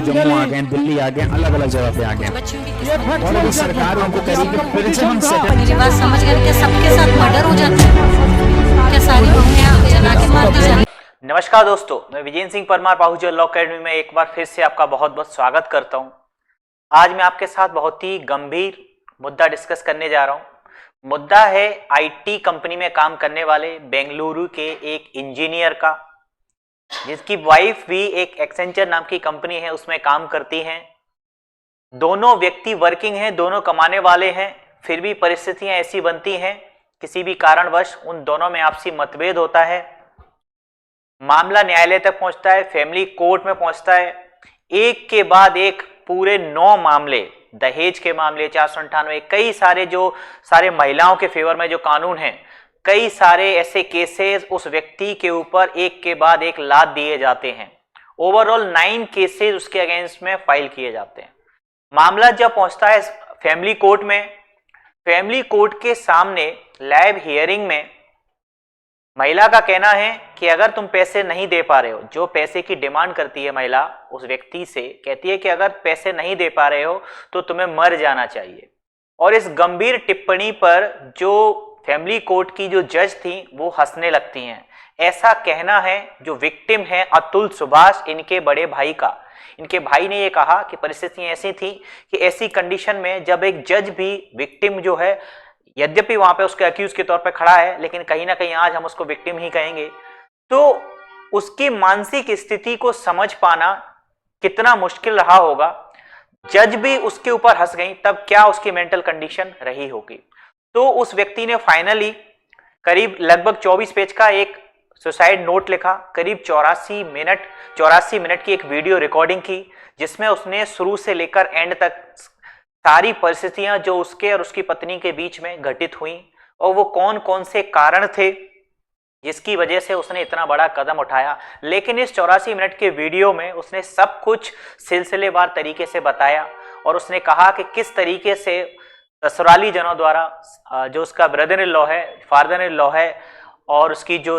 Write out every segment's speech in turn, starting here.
जम्मू आ गए, दिल्ली आ गए, अलग अलग जगह पे आ गए और अभी सरकार उनको कह रही है फिर से हम मेरी बात समझ गए क्या सबके साथ मर्डर हो जाता है? क्या सारी बहुएं जला के मार दी जाती? नमस्कार दोस्तों, मैं विजेंद्र सिंह परमार बाहुजन लॉ अकेडमी में एक बार फिर से आपका बहुत बहुत स्वागत करता हूं। आज मैं आपके साथ बहुत ही गंभीर मुद्दा डिस्कस करने जा रहा हूं। मुद्दा है आईटी कंपनी में काम करने वाले बेंगलुरु के एक इंजीनियर का, जिसकी वाइफ भी एक एक्सेंचर नाम की कंपनी है उसमें काम करती हैं। दोनों व्यक्ति वर्किंग हैं, दोनों कमाने वाले हैं, फिर भी परिस्थितियां ऐसी बनती हैं, किसी भी कारणवश उन दोनों में आपसी मतभेद होता है, मामला न्यायालय तक पहुंचता है, फैमिली कोर्ट में पहुंचता है। एक के बाद एक पूरे 9 मामले, दहेज के मामले 498, कई सारे जो सारे महिलाओं के फेवर में जो कानून हैं, कई सारे ऐसे केसेस उस व्यक्ति के ऊपर एक के बाद एक लाद दिए जाते हैं। ओवरऑल 9 केसेस उसके अगेंस्ट में फाइल किए जाते हैं। मामला जब पहुंचता है फैमिली कोर्ट में, फैमिली कोर्ट के सामने लाइव हियरिंग में महिला का कहना है कि अगर तुम पैसे नहीं दे पा रहे हो, जो पैसे की डिमांड करती है महिला उस व्यक्ति से, कहती है कि अगर पैसे नहीं दे पा रहे हो तो तुम्हें मर जाना चाहिए। और इस गंभीर टिप्पणी पर जो फैमिली कोर्ट की जो जज थी वो हंसने लगती हैं। ऐसा कहना है जो विक्टिम है अतुल सुभाष, इनके बड़े भाई का। इनके भाई ने ये कहा कि परिस्थितियां ऐसी थी कि ऐसी कंडीशन में जब एक जज भी विक्टिम जो है, यद्यपि वहां पे उसके अक्यूज के तौर पे खड़ा है, लेकिन कहीं ना कहीं आज हम उसको विक्टिम ही कहेंगे, तो उसकी मानसिक स्थिति को समझ पाना कितना मुश्किल रहा होगा। जज भी उसके ऊपर हंस गई, तब क्या उसकी मेंटल कंडीशन रही होगी। तो उस व्यक्ति ने फाइनली करीब लगभग 24 पेज का एक सुसाइड नोट लिखा, करीब 84 मिनट की एक वीडियो रिकॉर्डिंग की, जिसमें उसने शुरू से लेकर एंड तक सारी परिस्थितियां जो उसके और उसकी पत्नी के बीच में घटित हुई और वो कौन कौन से कारण थे जिसकी वजह से उसने इतना बड़ा कदम उठाया। लेकिन इस 84 मिनट के वीडियो में उसने सब कुछ सिलसिलेवार तरीके से बताया और उसने कहा कि किस तरीके से ससुराली जनों द्वारा, जो उसका ब्रदर इन लॉ है, फादर इन लॉ है और उसकी जो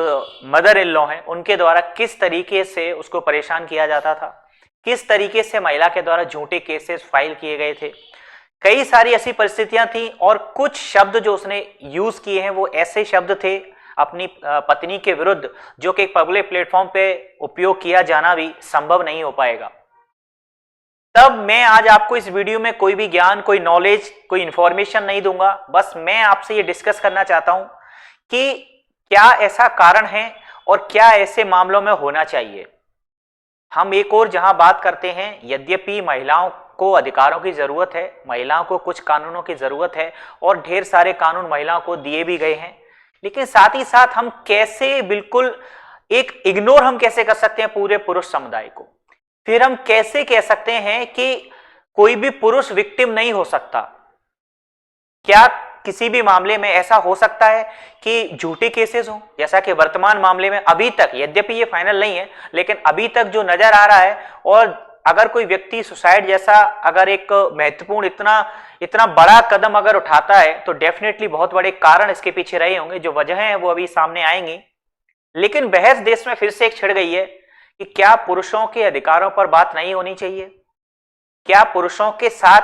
मदर इन लॉ है, उनके द्वारा किस तरीके से उसको परेशान किया जाता था, किस तरीके से महिला के द्वारा झूठे केसेस फाइल किए गए थे। कई सारी ऐसी परिस्थितियां थी और कुछ शब्द जो उसने यूज किए हैं वो ऐसे शब्द थे अपनी पत्नी के विरुद्ध जो कि एक पब्लिक प्लेटफॉर्म पे उपयोग किया जाना भी संभव नहीं हो पाएगा। तब मैं आज आपको इस वीडियो में कोई भी ज्ञान, कोई नॉलेज, कोई इंफॉर्मेशन नहीं दूंगा, बस मैं आपसे ये डिस्कस करना चाहता हूं कि क्या ऐसा कारण है और क्या ऐसे मामलों में होना चाहिए। हम एक और जहां बात करते हैं, यद्यपि महिलाओं को अधिकारों की जरूरत है, महिलाओं को कुछ कानूनों की जरूरत है और ढेर सारे कानून महिलाओं को दिए भी गए हैं, लेकिन साथ ही साथ हम कैसे बिल्कुल एक इग्नोर हम कैसे कर सकते हैं पूरे पुरुष समुदाय को। फिर हम कैसे कह सकते हैं कि कोई भी पुरुष विक्टिम नहीं हो सकता। क्या किसी भी मामले में ऐसा हो सकता है कि झूठे केसेस हो, जैसा कि वर्तमान मामले में अभी तक, यद्यपि ये फाइनल नहीं है, लेकिन अभी तक जो नजर आ रहा है। और अगर कोई व्यक्ति सुसाइड जैसा अगर एक महत्वपूर्ण इतना बड़ा कदम अगर उठाता है तो डेफिनेटली बहुत बड़े कारण इसके पीछे रहे होंगे, जो वजह है वो अभी सामने आएंगी। लेकिन बहस देश में फिर से एक छिड़ गई है कि क्या पुरुषों के अधिकारों पर बात नहीं होनी चाहिए, क्या पुरुषों के साथ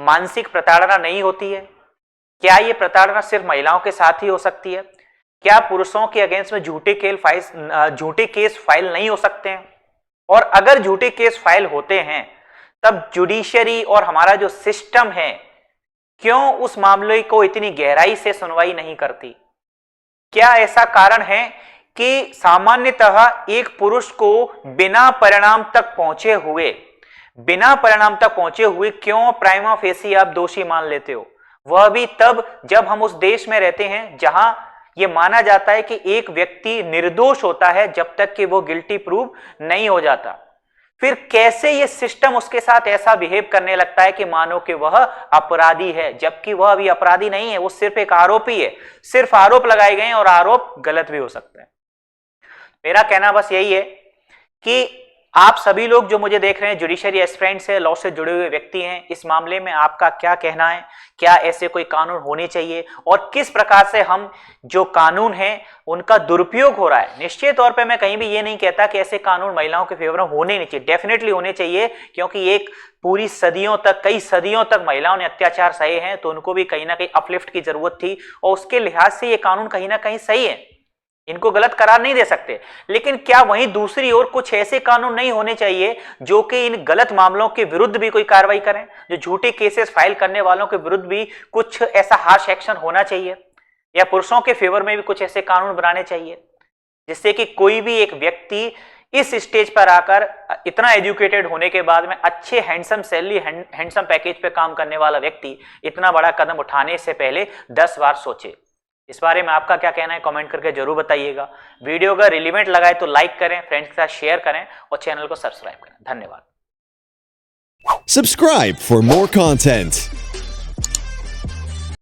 मानसिक प्रताड़ना नहीं होती है, क्या ये प्रताड़ना सिर्फ महिलाओं के साथ ही हो सकती है, क्या पुरुषों के अगेंस्ट में झूठे केस फाइल नहीं हो सकते हैं, और अगर झूठे केस फाइल होते हैं तब जुडिशरी और हमारा जो सिस्टम है क्यों उस मामले को इतनी गहराई से सुनवाई नहीं करती। क्या ऐसा कारण है कि सामान्यतः एक पुरुष को बिना परिणाम तक पहुंचे हुए क्यों प्राइमा फेसी आप दोषी मान लेते हो, वह भी तब जब हम उस देश में रहते हैं जहां यह माना जाता है कि एक व्यक्ति निर्दोष होता है जब तक कि वो गिल्टी प्रूव नहीं हो जाता। फिर कैसे ये सिस्टम उसके साथ ऐसा बिहेव करने लगता है कि मानो कि वह अपराधी है, जबकि वह अभी अपराधी नहीं है, वो सिर्फ एक आरोपी है। सिर्फ आरोप लगाए गए हैं और आरोप गलत भी हो सकते हैं। मेरा कहना बस यही है कि आप सभी लोग जो मुझे देख रहे हैं, जुडिशरी एस्पिरेंट्स है, लॉ से जुड़े हुए व्यक्ति हैं, इस मामले में आपका क्या कहना है? क्या ऐसे कोई कानून होने चाहिए और किस प्रकार से हम जो कानून है उनका दुरुपयोग हो रहा है? निश्चित तौर पे मैं कहीं भी ये नहीं कहता कि ऐसे कानून महिलाओं के फेवर में होने नहीं चाहिए, डेफिनेटली होने चाहिए, क्योंकि एक पूरी सदियों तक, कई सदियों तक महिलाओं ने अत्याचार सहे हैं, तो उनको भी कहीं ना कहीं अपलिफ्ट की जरूरत थी और उसके लिहाज से ये कानून कहीं ना कहीं सही है, इनको गलत करार नहीं दे सकते। लेकिन क्या वहीं दूसरी ओर कुछ ऐसे कानून नहीं होने चाहिए जो कि इन गलत मामलों के विरुद्ध भी कोई कार्रवाई करें? जो झूठे केसेस फाइल करने वालों के विरुद्ध भी कुछ ऐसा हार्श एक्शन होना चाहिए, या पुरुषों के फेवर में भी कुछ ऐसे कानून बनाने चाहिए जिससे कि कोई भी एक व्यक्ति इस स्टेज पर आकर, इतना एजुकेटेड होने के बाद में, अच्छे हैंडसम सैलरी, हैंडसम पैकेज पे काम करने वाला व्यक्ति इतना बड़ा कदम उठाने से पहले 10 बार सोचे। इस बारे में आपका क्या कहना है? कमेंट करके जरूर बताइएगा। वीडियो अगर रिलेवेंट लगा है तो लाइक करें, फ्रेंड्स के साथ शेयर करें और चैनल को सब्सक्राइब करें। धन्यवाद। Subscribe for more content.